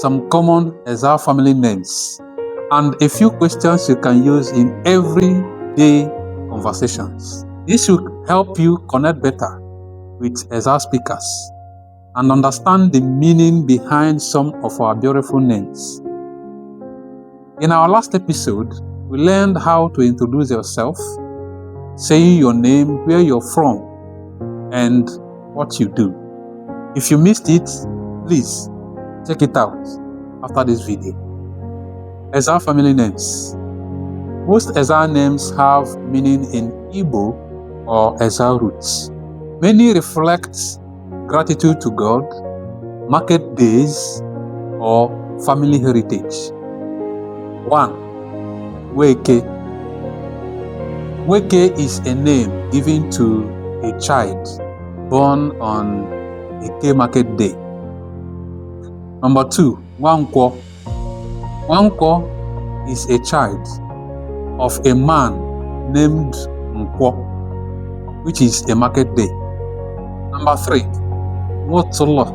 some common Ezza family names, and a few questions you can use in everyday conversations. This will help you connect better with Ezza speakers and understand the meaning behind some of our beautiful names. In our last episode, we learned how to introduce yourself, saying your name, where you're from, and what you do. If you missed it, please check it out after this video. Ezza family names. Most Ezza names have meaning in Igbo or Ezza roots. Many reflect gratitude to God, market days, or family heritage. 1. Weke. Weke is a name given to a child born on Eke market day. Number 2. Nwankwo. Nwankwo is a child of a man named Nkwo, which is a market day. Number 3. Nwotolo.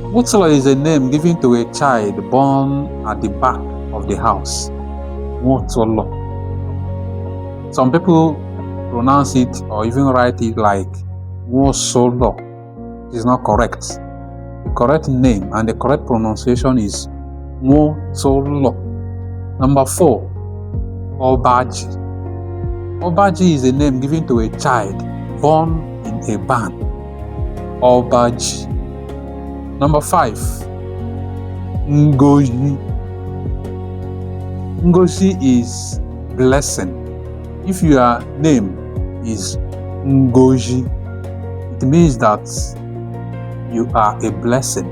Nwotolo is a name given to a child born at the back of the house. Nwotolo. Some people pronounce it or even write it like Nwosolo. It is not correct. The correct name and the correct pronunciation is Nwotolo. Number 4. Obaji. Obaji is a name given to a child born in a barn. Obaji. Number 5. Ngozi. Ngozi is blessing. If your name is Ngozi, it means that you are a blessing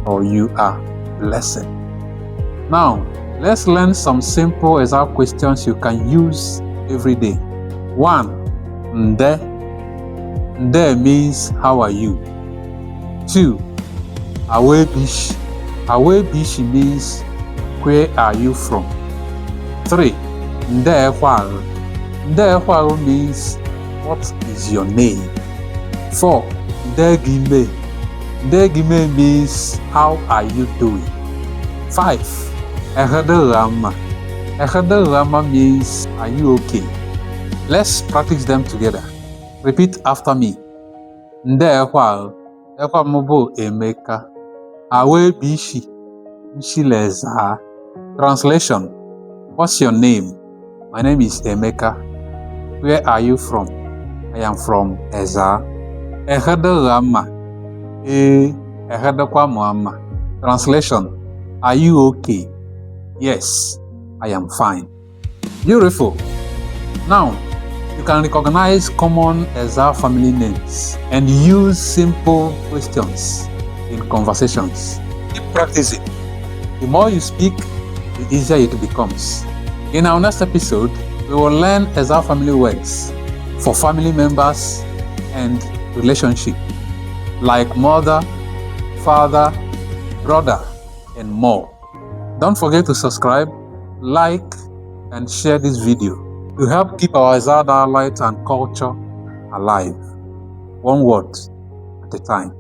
or you are blessed. Now, let's learn some simple Ezza questions you can use every day. 1. Nde. Nde means how are you? 2. Awebishi. Awebishi means where are you from? 3. Nde ekwaru. Nde ekwaru means what is your name? 4. Ndegime. Ndegime means how are you doing? 5. Ehederama. Ehederama means are you okay? Let's practice them together. Repeat after me. Nde ekwaru. Ekwamubo Emeka. Awebishi. Nshileza. Translation. What's your name? My name is Emeka. Where are you from? I am from Ezza. Ehederama. Ehedekwamuama. Translation. Are you okay? Yes, I am fine. Beautiful. Now, you can recognize common Ezza family names and use simple questions in conversations. Keep practicing. The more you speak, the easier it becomes. In our next episode, we will learn Ezza family words for family members and relationship, like mother, father, brother, and more. Don't forget to subscribe, like, and share this video to help keep our Ezza dialect and culture alive, one word at a time.